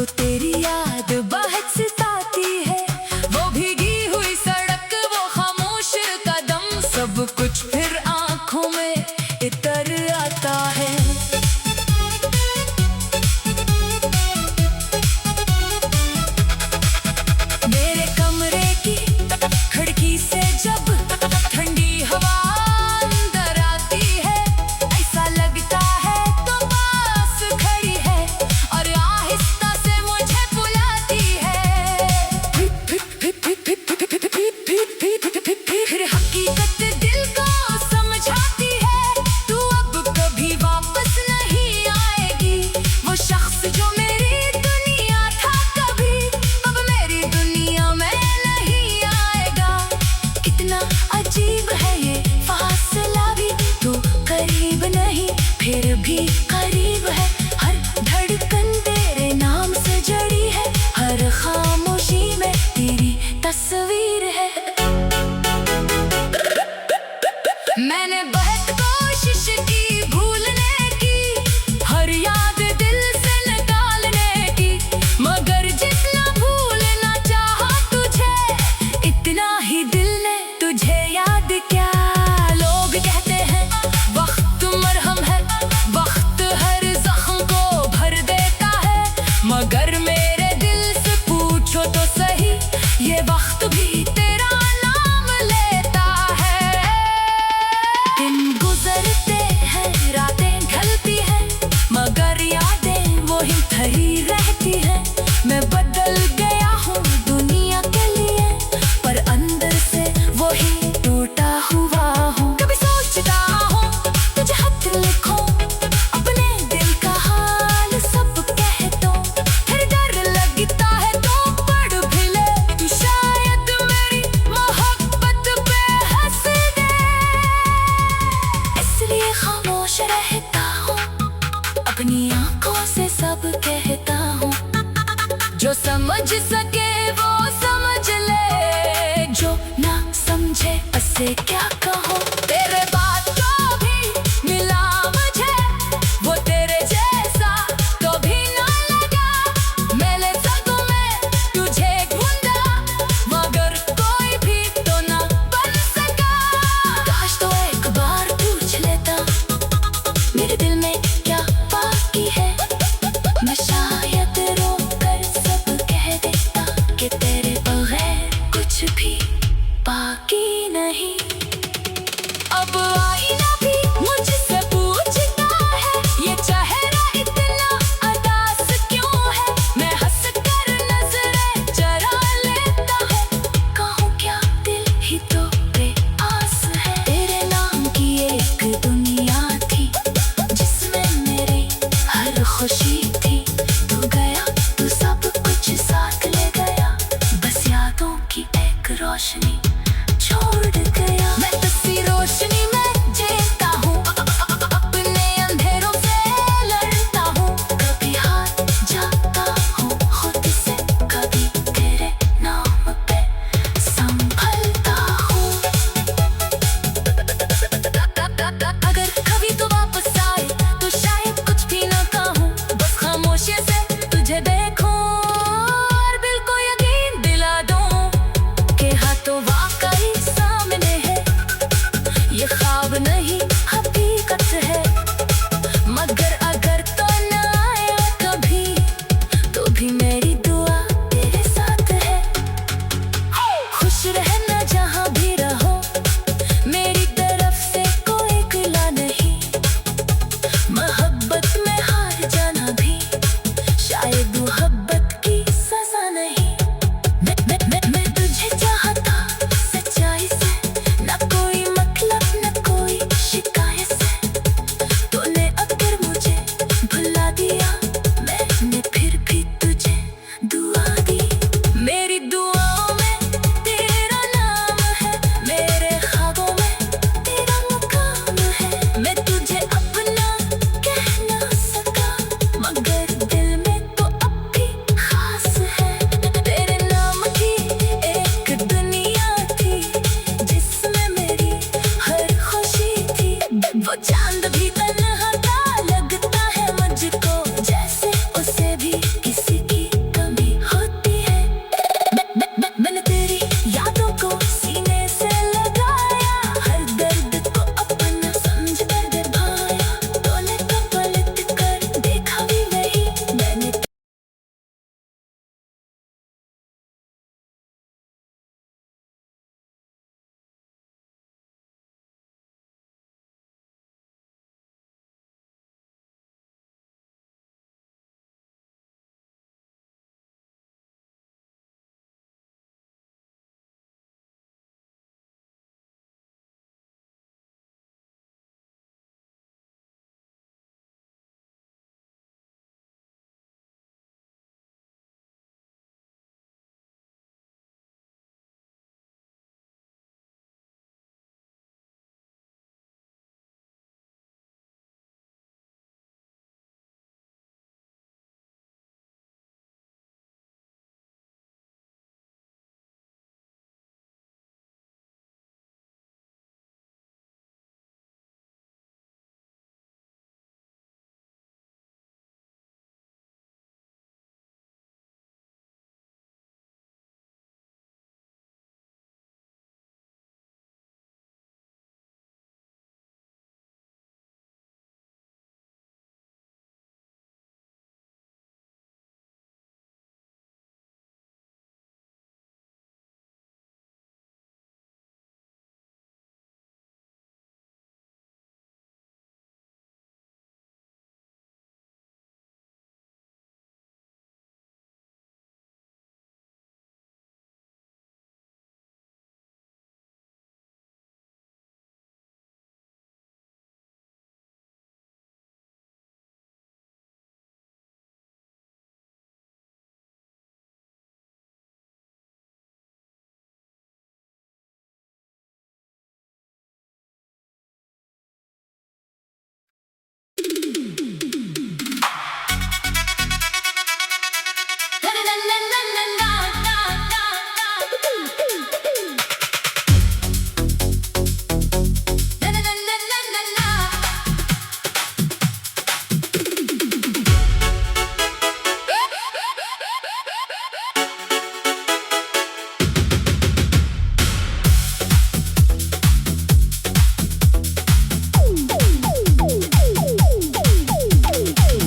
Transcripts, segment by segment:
तो तेरी याद बहक सताती है। वो भीगी हुई सड़क, वो खामोश कदम, सब कुछ फिर आंखों में इतर आता है। मेरे कमरे की खिड़की से जब ठंडी हवा अंदर आती है, ऐसा लगता है तो पास खड़ी है और आहिस्ता से मुझे बुलाती है। फिर हकीकत दिल को समझाती है, तू अब कभी वापस नहीं आएगी। वो शख्स जो मेरी दुनिया था कभी, अब मेरी दुनिया में नहीं आएगा। कितना अजीब है ये फासला भी, तू करीब नहीं फिर भी करीब है। हर धड़कन तेरे नाम से जड़ी है, हर खामोशी में तेरी तस्वीर है। मैंने बहुत कोशिश की भूलने की, हर याद दिल से निकालने की, मगर जितना भूलना चाहा तुझे, इतना ही दिल ने तुझे याद क्या। लोग कहते हैं वक्त मरहम है, वक्त हर जख्म को भर देता है, मगर मेरे दिल से पूछो तो सही, ये वक्त भी तेरा नाम लेता है। दिन गुजरते हैं, रातें ढलती हैं, मगर यादें वही ठहरी रहती हैं। मैं बदल गया हूँ दुनिया के लिए, पर अंदर से वही टूटा हुआ हूँ। कभी सोचता हूँ तुझे खत लिखूं, अपने दिल का हाल सब कह दूं, फिर डर लगता है तो पढ़ भी ले, तू शायद मेरी मोहब्बत पे हंस दे। इसलिए खामोश रहता हूँ, अपनी आंखों से सब कहता हूँ। जो समझ सके वो समझ ले, जो ना समझे उसे क्या कहूँ। तेरे बात को भी मिला मुझे, वो तेरे जैसा तो भी ना लगा। मैंने सदों में तुझे ढूंढा, मगर कोई भी तो ना बन सका। काश तो एक बार पूछ लेता, मेरे दिल में क्या बाकी है। मैं शायद रोकर सब कह देता कि तेरे बगैर कुछ भी बाकी नहीं।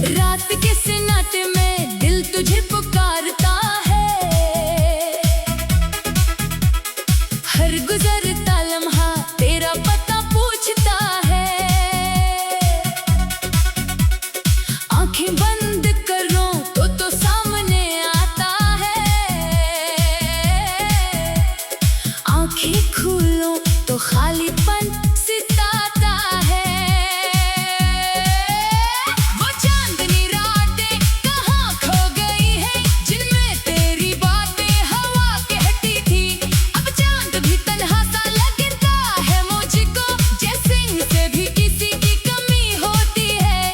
रात के सन्नाटे में दिल तुझे पुकारता है, हर गुजरता लम्हा तेरा पता पूछता है। आंखें बंद करो तो सामने आता है, आंखें खोलो तो खालीपन सिताता है। वो चांदनी रातें कहाँ खो गई है, जिनमें तेरी बातें हवा कहती थी। अब चांद भी तन्हा सा लगता है मुझको, जैसे इनसे भी किसी की कमी होती है।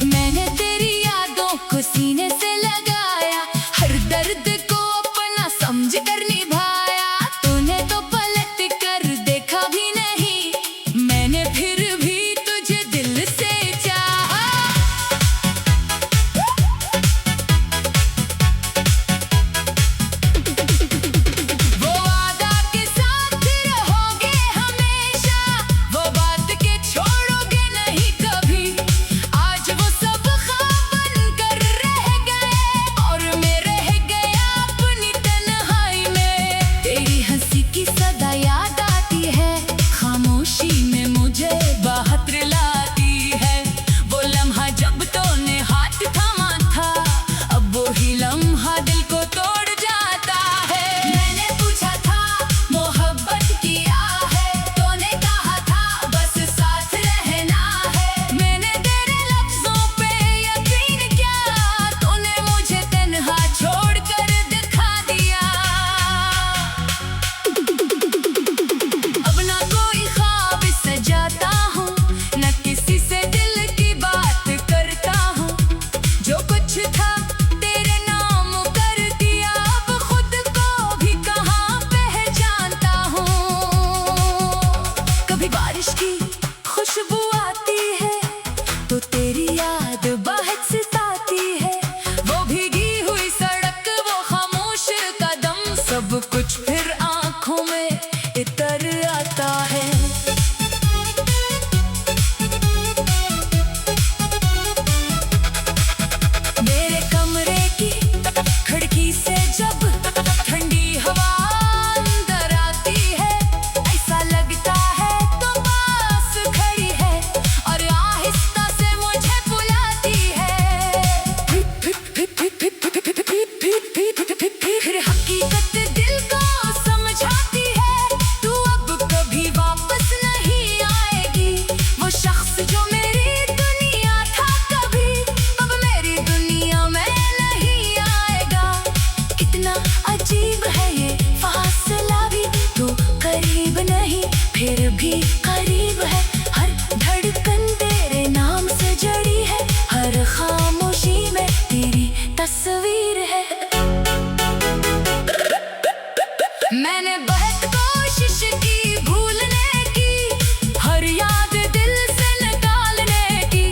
मैंने तेरी यादों को सीने से लगाया, हर दर्द को अपना समझ कर निभाया। तूने तो पलट कर देखा भी नहीं, मैंने फिर भी तुझे दिल से चाहा। वो वादा के साथ रहोगे हमेशा, वो बात के छोड़ोगे नहीं कभी। आज वो सब ख्वाब बनकर रह गए और मैं रह गया अपनी तन्हाई में। तेरी हंसी की सदा याद आती है, खामोशी में मुझे बाहर लाती है। वो लम्हा जब तूने हाथ थामा था, अब वो ही लम्हा दिल को तोड़ जाता है। मैंने पूछा था मोहब्बत किया है, तूने कहा था बस साथ रहना है। मैंने तेरे लफ्जों पे यकीन किया, तूने मुझे तन्हा छोड़ कर दिखा दिया। अब ना कोई ख्वाब सजाता हूँ, न किसी से दिल की बात करता हूँ। जो कुछ था तेरे नाम कर दिया, अब खुद को भी कहाँ पहचानता हूँ। कभी बारिश की खुशबू आती है तो तेरी याद बाहर सताती है। वो भीगी हुई सड़क, वो खामोश कदम, सब कुछ फिर आंखों में इतर आता है। मेरे कमरे की खिड़की से जब ठंडी हवा अंदर आती है, ऐसा लगता है तो पास खड़ी है और आहिस्ता से मुझे बुलाती है। फिर हकीकत दिल को समझाती है, तू अब कभी वापस नहीं आएगी। वो शख्स जो मेरी दुनिया था कभी, अब मेरी दुनिया में नहीं आएगा। कितना अजीब है ये फासला भी, तू करीब नहीं फिर भी करीब है। हर धड़कन तेरे नाम से जड़ी है, हर खामोशी में तेरी तस्वीर है। मैंने बहुत कोशिश की भूलने की, हर याद दिल से निकालने की,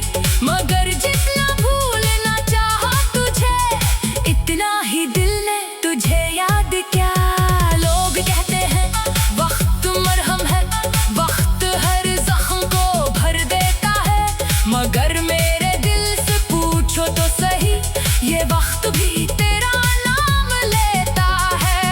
मगर जितना भूलना चाहा तुझे, इतना ही दिल ने तुझे याद क्या। लोग कहते हैं वक्त मरहम है, वक्त हर जख्म को भर देता है, मगर मेरे दिल से पूछो तो सही, ये वक्त भी तेरा नाम लेता है।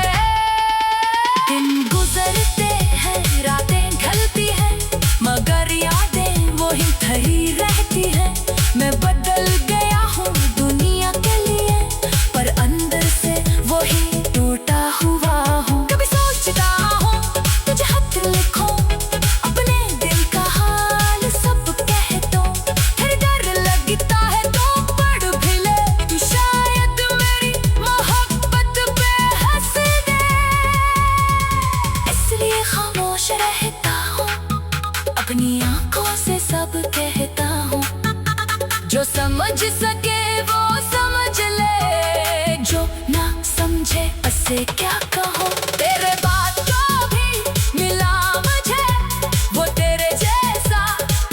दिन गुजरते हैं, रातें ढलती हैं, मगर यादें वही ठहरी रहती हैं। मैं बदल गया हूँ दुनिया के लिए, पर अंदर से वही टूटा हुआ हूँ। कभी सोचता हूँ तुझे खत लिखूं, अपने दिल का हाल सब कह दूं। फिर डर लगता है तो पढ़ भी ले, तू शायद मेरी मोहब्बत पे हंस दे। इसलिए खामोश रहता हूँ, अपनी आंखों से सब कहता हूँ। जो समझ सके वो समझ ले, जो ना तुझसे क्या कहूँ, तेरे बाद जो भी मिला मुझे वो तेरे जैसा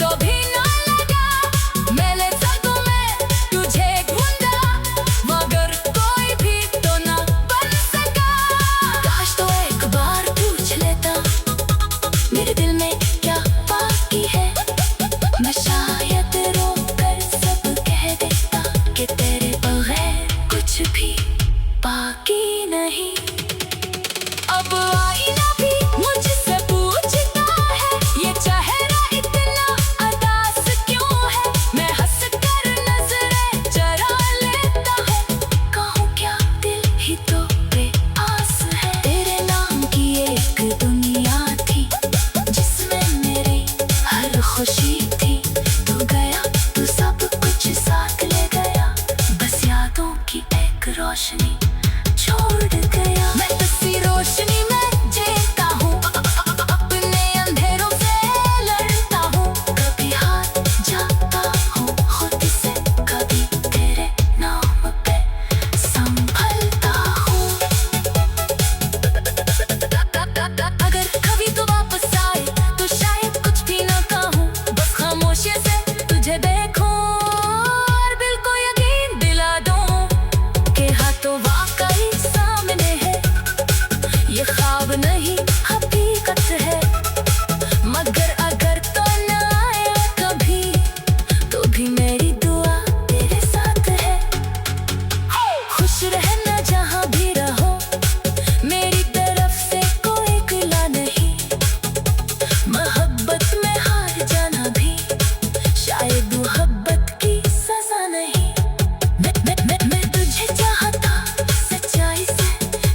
कभी ना लगा। मैंने सदों में तुझे ढूंढा मगर कोई भी तो ना बन सका। काश तो एक बार पूछ लेता मेरे दिल में क्या बाकी है, मैं शायद रोकर सब कह देता कि तेरे बगैर कुछ भी बाकी नहीं। अब आईना भी मुझसे पूछता है ये चेहरा इतना उदास क्यों है। मैं हंस कर नजरें चुरा लेता हूँ, कहूँ क्या दिल ही तो बेआस है। तेरे नाम की एक दुनिया थी जिसमें मेरी हर खुशी थी। तू गया तू सब कुछ साथ ले गया, बस यादों की एक रोशनी छोड़ गया। मैं इसी रोशनी में जीता हूँ, अपने अंधेरों से लड़ता हूँ। कभी हाथ जाता हूँ खुद से, कभी तेरे नाम पे संभलता हूँ। अगर कभी तो वापस आए तो शायद कुछ भी ना कहूँ, बस खामोशी से तुझे देखूं और दिल को यकीन दिला दूं कि हाथों वाकई सामने है। ये ख्वाब नहीं हकीकत है, मगर अगर तो न आया कभी तो भी मेरी दुआ तेरे साथ है। खुश रहना जहाँ भी रहो, मेरी तरफ से कोई गिला नहीं। मोहब्बत में हार जाना भी शायद मोहब्बत की सजा नहीं। मैं तुझे चाहता सच्चाई से,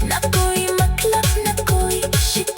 न कोई मतलब न कोई शिकायत।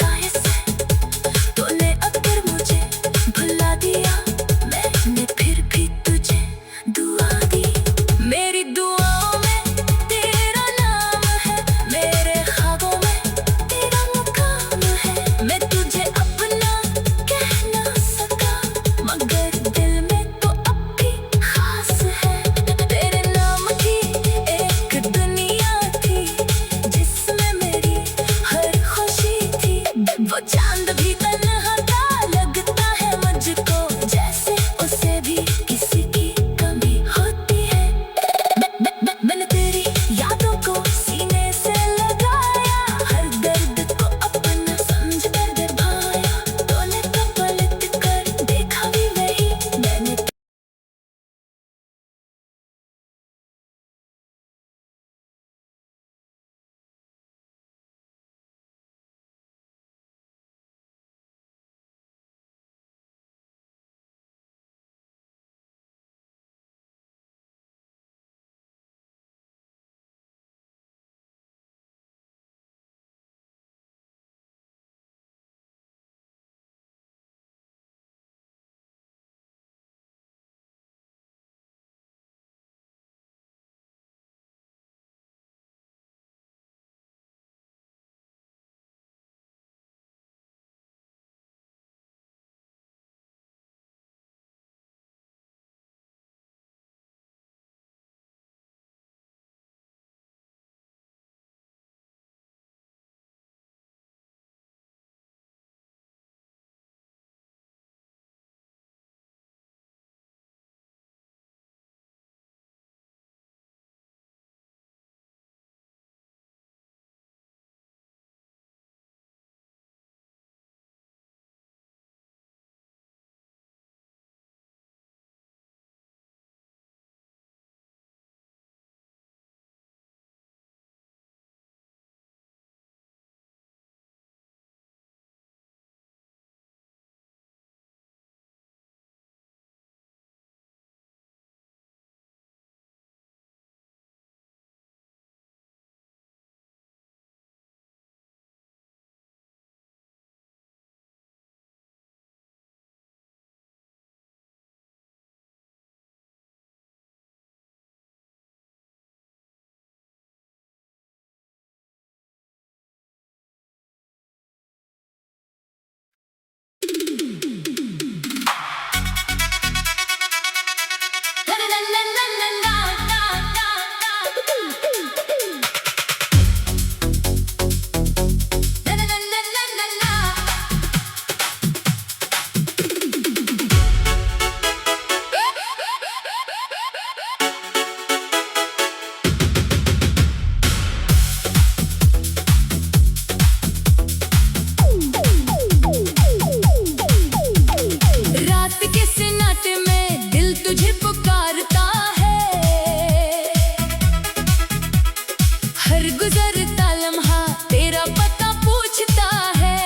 हर गुजरता लम्हा तेरा पता पूछता है।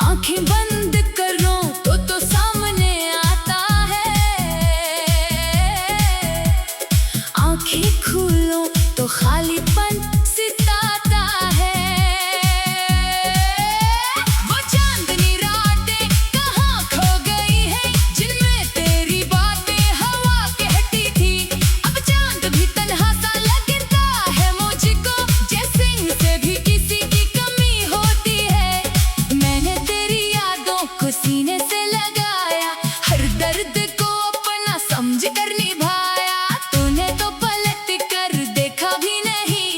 आंखें बंद करो तो सामने आता है, आंखें खोलो तो खालीपन सिताता है। वो चांदनी रातें कहाँ खो गई है, जिनमें तेरी बातें हवा कहती थी। अब चांद भी तन्हा सा लगता है मुझको, जैसे इनसे भी किसी की कमी होती है। मैंने तेरी यादों को सीने से लगाया, हर दर्द को अपना समझ कर निभाया। तूने तो पलट कर देखा भी नहीं,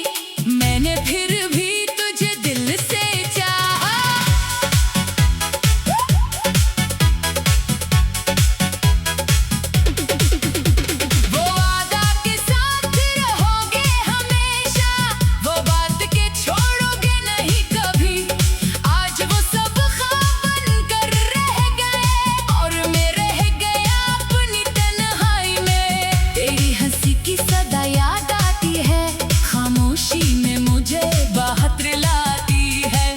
मैंने फिर भी तुझे दिल से चाहा। वो वादा के साथ रहोगे हमेशा, वो बात के छोड़ोगे नहीं कभी। आज वो सब ख्वाब बनकर रह गए और मैं रह गया अपनी तन्हाई में। तेरी हंसी की सदा याद आती है, खामोशी में मुझे बाहर लाती है।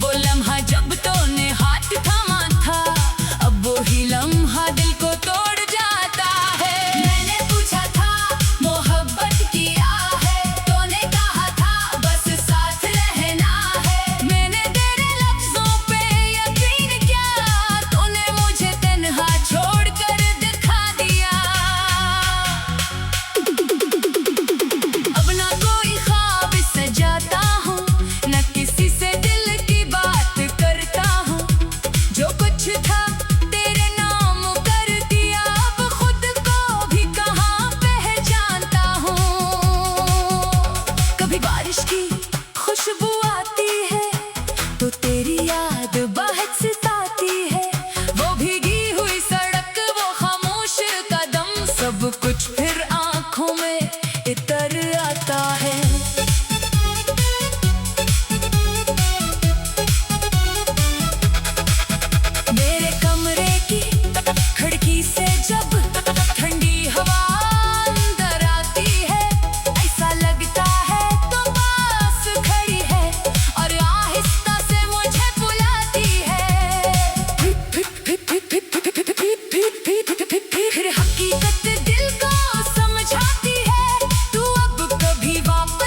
वो लम्हा जब तूने हाथ थामा था, अब वो ही लम्हा दिल को तोड़ जाता है। मैंने पूछा था मोहब्बत किया है, तूने कहा था बस साथ रहना है। मैंने तेरे लफ्जों पे यकीन किया, तूने मुझे तन्हा छोड़ कर दिखा दिया। अब ना कोई ख्वाब सजाता हूँ, न किसी से दिल की बात करता हूँ। जो कुछ था तेरे नाम कर दिया, अब खुद को भी कहाँ पहचानता हूँ। कभी बारिश की खुशबू आती है तो तेरी याद बहुत सताती है। वो भीगी हुई सड़क, वो खामोश कदम, सब कुछ फिर आंखों में इतर आता है। मेरे कमरे की खिड़की से जब ठंडी हवा अंदर आती है, ऐसा लगता है तो पास खड़ी है और आहिस्ता से मुझे बुलाती है। फिर हकीकत दिल को समझाती है, तू अब कभी वापस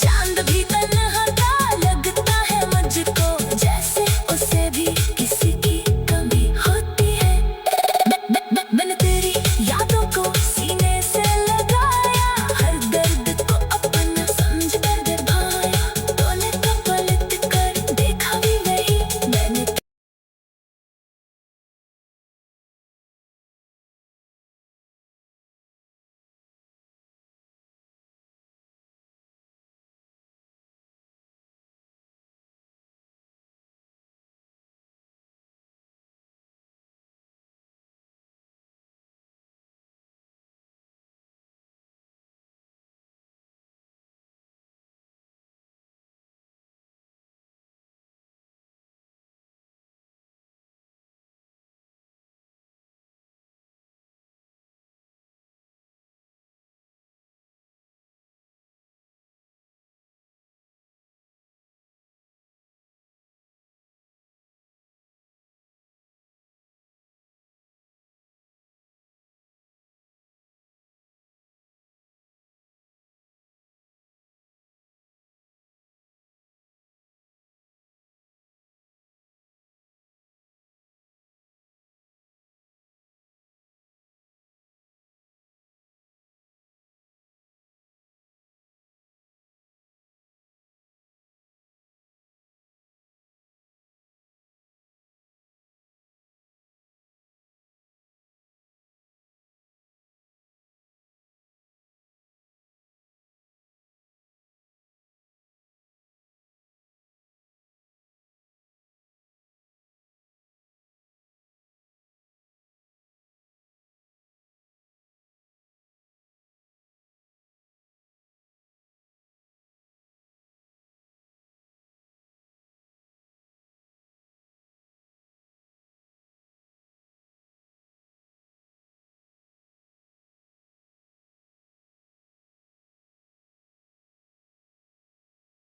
चांद भी तन्हा